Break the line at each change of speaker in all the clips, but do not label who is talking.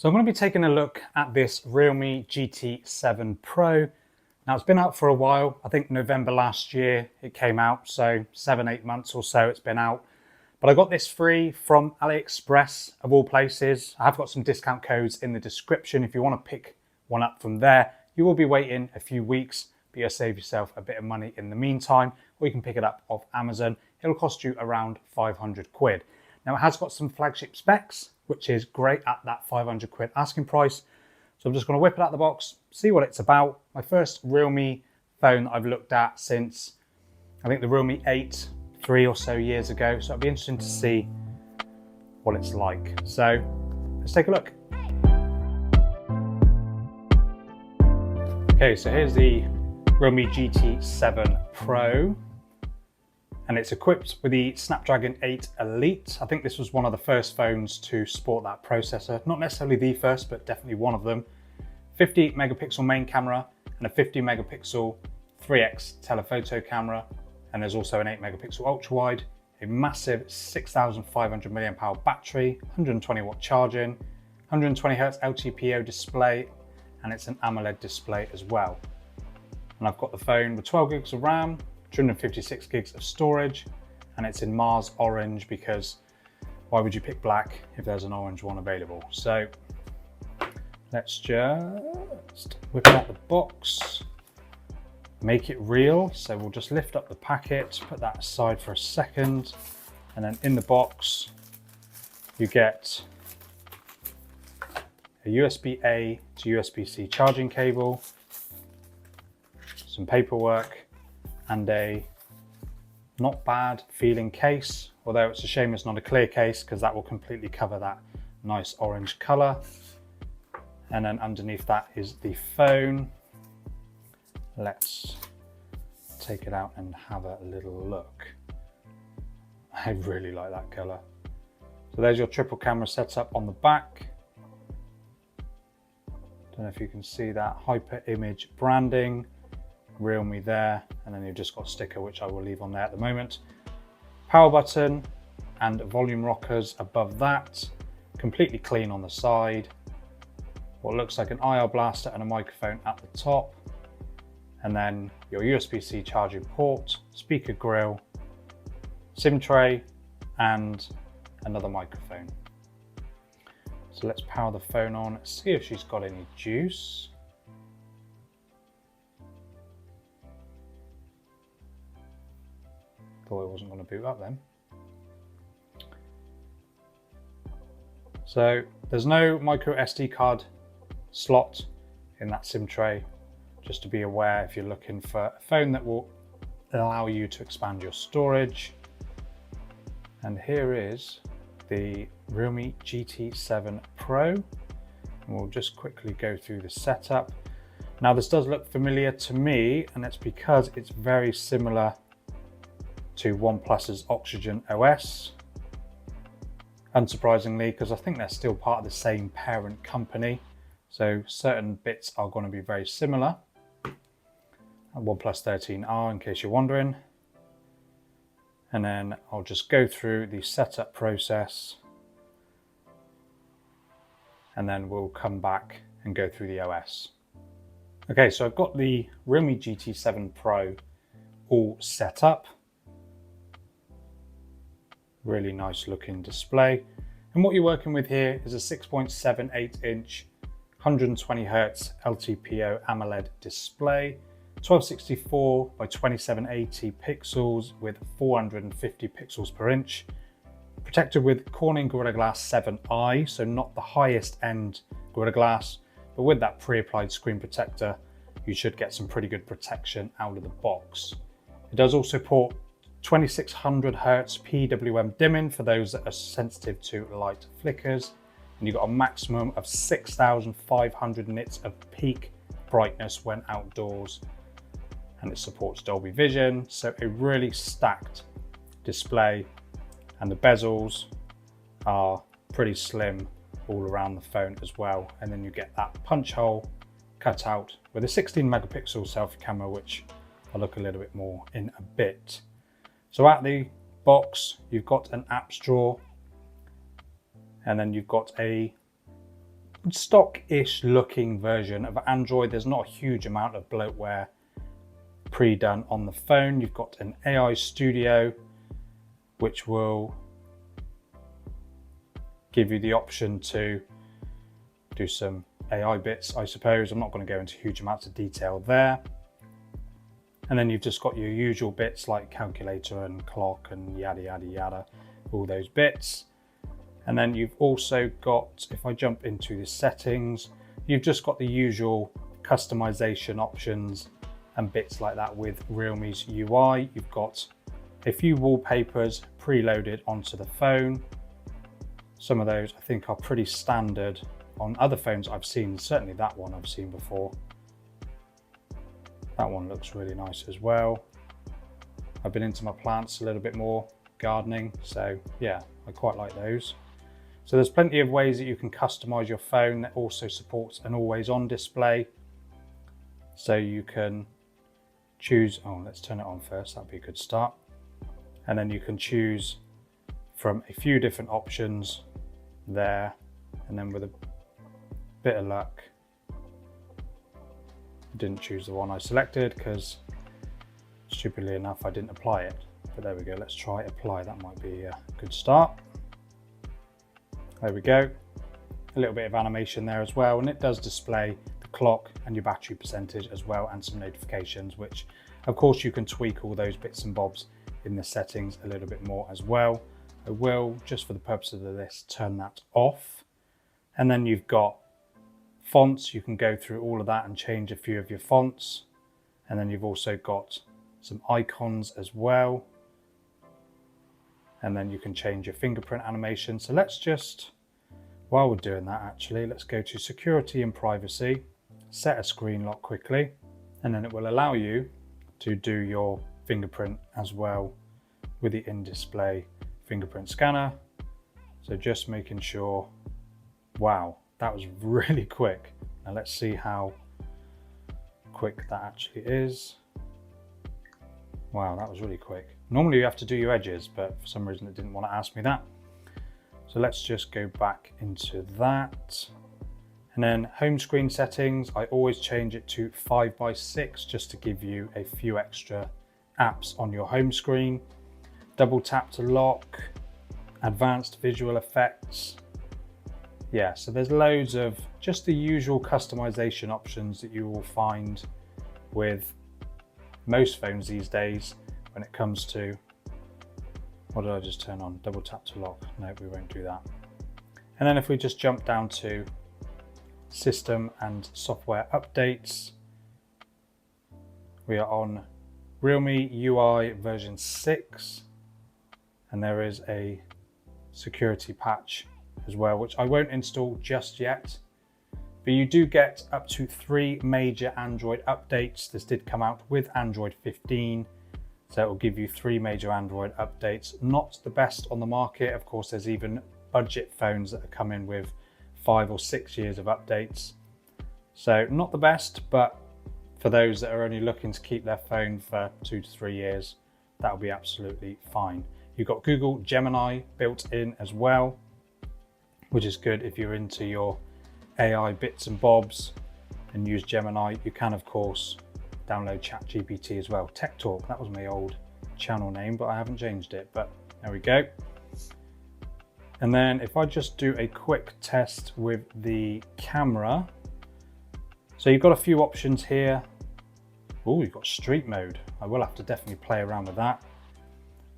So I'm going to be taking a look at this Realme GT 7 Pro. Now it's been out for a while. I think November last year it came out, so 7-8 months or so it's been out. But I got this free from AliExpress of all places. I have got some discount codes in the description if you want to pick one up from there. You will be waiting a few weeks, but you'll save yourself a bit of money in the meantime, or you can pick it up off Amazon. It'll cost you around 500 quid. Now it has got some flagship specs, which is great at that 500 quid asking price. So I'm just going to whip it out of the box, see what it's about. My first Realme phone that I've looked at since, I think the Realme 8, 3 or so years ago. So it'll be interesting to see what it's like. So let's take a look. Okay, so here's the Realme GT 7 Pro. And it's equipped with the Snapdragon 8 Elite. I think this was one of the first phones to sport that processor. Not necessarily the first, but definitely one of them. 50 megapixel main camera and a 50 megapixel 3x telephoto camera. And there's also an 8 megapixel ultra wide, a massive 6,500 mAh battery, 120 watt charging, 120 Hz LTPO display, and it's an AMOLED display as well. And I've got the phone with 12 gigs of RAM, 256 gigs of storage, and it's in Mars orange because why would you pick black if there's an orange one available? So let's just whip out the box, make it real. So we'll just lift up the packet, put that aside for a second, and then in the box you get a USB-A to USB-C charging cable, some paperwork, and a not bad feeling case, although it's a shame it's not a clear case because that will completely cover that nice orange color. And then underneath that is the phone. Let's take it out and have a little look. I really like that color. So there's your triple camera setup on the back. Don't know if you can see that hyper image branding. Realme there, and then you've just got a sticker which I will leave on there at the moment. Power button and volume rockers above that, completely clean on the side. What looks like an IR blaster and a microphone at the top, and then your USB-C charging port, speaker grill, SIM tray, and another microphone. So let's power the phone on, see if she's got any juice. Thought it wasn't going to boot up then. So there's no micro SD card slot in that SIM tray, just to be aware if you're looking for a phone that will allow you to expand your storage. And here is the Realme GT 7 Pro. And we'll just quickly go through the setup. Now this does look familiar to me, and it's because it's very similar to OnePlus's Oxygen OS. Unsurprisingly, because I think they're still part of the same parent company. So certain bits are going to be very similar. OnePlus 13R in case you're wondering. And then I'll just go through the setup process. And then we'll come back and go through the OS. Okay, so I've got the Realme GT 7 Pro all set up. Really nice looking display. And what you're working with here is a 6.78 inch 120 Hz LTPO AMOLED display, 1264 by 2780 pixels with 450 pixels per inch, protected with Corning Gorilla Glass 7i, so not the highest end Gorilla Glass, but with that pre-applied screen protector, you should get some pretty good protection out of the box. It does also support 2600 Hz PWM dimming for those that are sensitive to light flickers, and you've got a maximum of 6,500 nits of peak brightness when outdoors, and it supports Dolby Vision, so a really stacked display, and the bezels are pretty slim all around the phone as well, and then you get that punch hole cut out with a 16 megapixel selfie camera, which I'll look a little bit more in a bit. So at the box, you've got an apps drawer, and then you've got a stock-ish looking version of Android. There's not a huge amount of bloatware pre-done on the phone. You've got an AI Studio, which will give you the option to do some AI bits, I suppose. I'm not going to go into huge amounts of detail there. And then you've just got your usual bits like calculator and clock and yada, yada, yada, all those bits. And then you've also got, if I jump into the settings, you've just got the usual customization options and bits like that with Realme's UI. You've got a few wallpapers preloaded onto the phone. Some of those I think are pretty standard on other phones I've seen, certainly that one I've seen before. That one looks really nice as well. I've been into my plants a little bit more, gardening, so yeah, I quite like those. So there's plenty of ways that you can customize your phone. That also supports an always-on display. So you can choose, oh, let's turn it on first, that'd be a good start. And then you can choose from a few different options there, and then with a bit of luck, I didn't choose the one I selected because stupidly enough I didn't apply it, but there we go. Let's try apply. That might be a good start. There we go, a little bit of animation there as well, and it does display the clock and your battery percentage as well, and some notifications, which of course you can tweak all those bits and bobs in the settings a little bit more as well. I will, just for the purposes of this, turn that off. And then you've got fonts. You can go through all of that and change a few of your fonts. And then you've also got some icons as well. And then you can change your fingerprint animation. So let's just, while we're doing that actually, let's go to security and privacy, set a screen lock quickly, and then it will allow you to do your fingerprint as well with the in-display fingerprint scanner. So just making sure, wow, that was really quick. Now let's see how quick that actually is. Wow, that was really quick. Normally you have to do your edges, but for some reason it didn't want to ask me that. So let's just go back into that. And then home screen settings, I always change it to 5:6 just to give you a few extra apps on your home screen. Double tap to lock, advanced visual effects. Yeah, so there's loads of just the usual customization options that you will find with most phones these days when it comes to, what did I just turn on? Double tap to lock. No, we won't do that. And then if we just jump down to system and software updates, we are on Realme UI version 6, and there is a security patch as well, which I won't install just yet, but you do get up to 3 major Android updates. This did come out with Android 15, so it will give you 3 major Android updates. Not the best on the market. Of course, there's even budget phones that are coming with 5 or 6 years of updates. So not the best, but for those that are only looking to keep their phone for 2 to 3 years, that'll be absolutely fine. You've got Google Gemini built in as well, which is good if you're into your AI bits and bobs and use Gemini. You can, of course, download ChatGPT as well. Tech Talk, that was my old channel name, but I haven't changed it, but there we go. And then if I just do a quick test with the camera. So you've got a few options here. Oh, you've got street mode. I will have to definitely play around with that.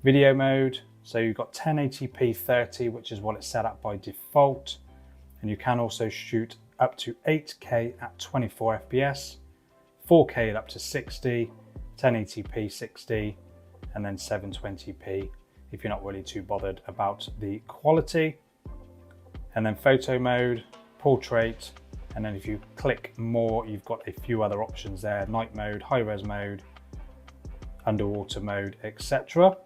Video mode, so you've got 1080p 30, which is what it's set up by default. And you can also shoot up to 8K at 24 FPS, 4K at up to 60, 1080p 60, and then 720p if you're not really too bothered about the quality. And then photo mode, portrait, and then if you click more, you've got a few other options there: night mode, high res mode, underwater mode, etc.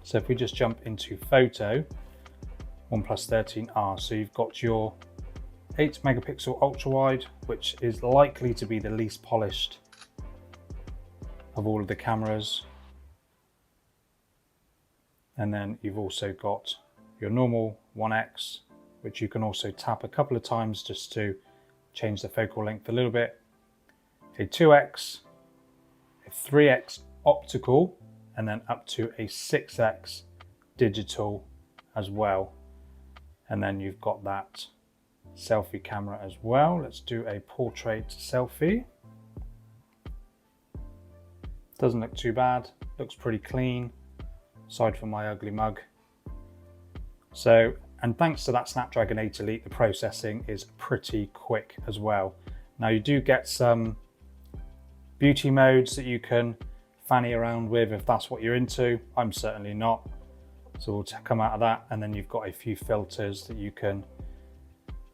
So if we just jump into photo, OnePlus 13R, so you've got your 8 megapixel ultra wide, which is likely to be the least polished of all of the cameras. And then you've also got your normal 1x, which you can also tap a couple of times just to change the focal length a little bit. A 2x, a 3x optical, and then up to a 6x digital as well. And then you've got that selfie camera as well. Let's do a portrait selfie. Doesn't look too bad, looks pretty clean, aside from my ugly mug. So, and thanks to that Snapdragon 8 Elite, the processing is pretty quick as well. Now you do get some beauty modes that you can fanny around with if that's what you're into. I'm certainly not. So we'll come out of that, and then you've got a few filters that you can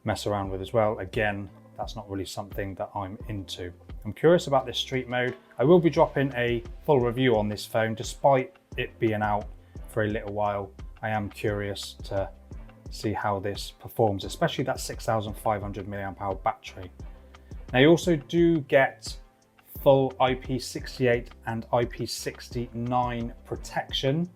mess around with as well. Again, that's not really something that I'm into. I'm curious about this street mode. I will be dropping a full review on this phone, despite it being out for a little while. I am curious to see how this performs, especially that 6,500 mAh battery. Now you also do get full IP68 and IP69 protection.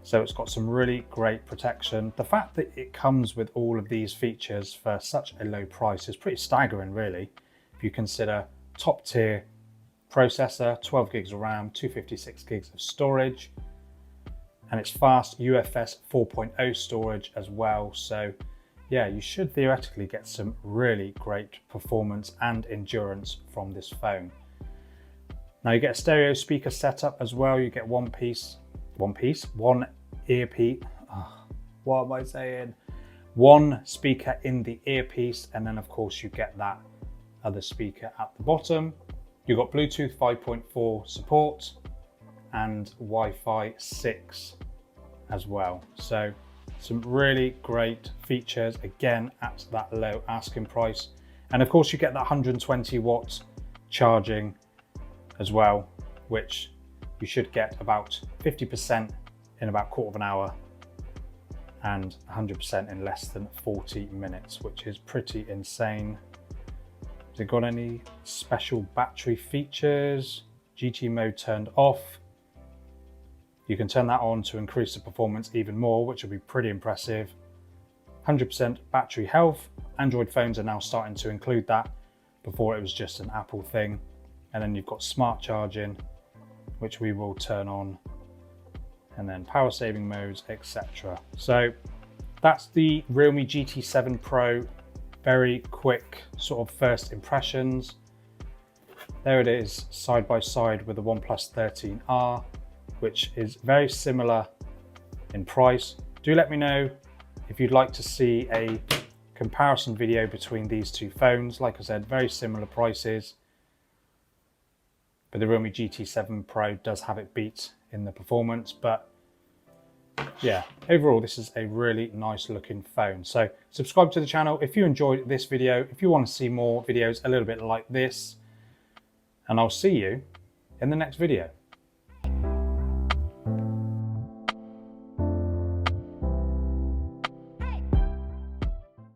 So it's got some really great protection. The fact that it comes with all of these features for such a low price is pretty staggering, really. If you consider top tier processor, 12 gigs of RAM, 256 gigs of storage, and it's fast UFS 4.0 storage as well. So yeah, you should theoretically get some really great performance and endurance from this phone. Now you get a stereo speaker setup as well. You get one earpiece. What am I saying? One speaker in the earpiece, and then of course you get that other speaker at the bottom. You've got Bluetooth 5.4 support and Wi-Fi 6 as well. So some really great features, again at that low asking price. And of course you get that 120 watt charging as well, which you should get about 50% in about a quarter of an hour and 100% in less than 40 minutes, which is pretty insane. Has it got any special battery features? GT mode turned off. You can turn that on to increase the performance even more, which will be pretty impressive. 100% battery health. Android phones are now starting to include that. Before it was just an Apple thing. And then you've got smart charging, which we will turn on, and then power saving modes, etc. So that's the Realme GT 7 Pro. Very quick sort of first impressions. There it is side by side with the OnePlus 13R, which is very similar in price. Do let me know if you'd like to see a comparison video between these two phones. Like I said, very similar prices, but the Realme GT 7 Pro does have it beat in the performance. But yeah, overall this is a really nice looking phone. So subscribe to the channel if you enjoyed this video, if you want to see more videos a little bit like this, and I'll see you in the next video.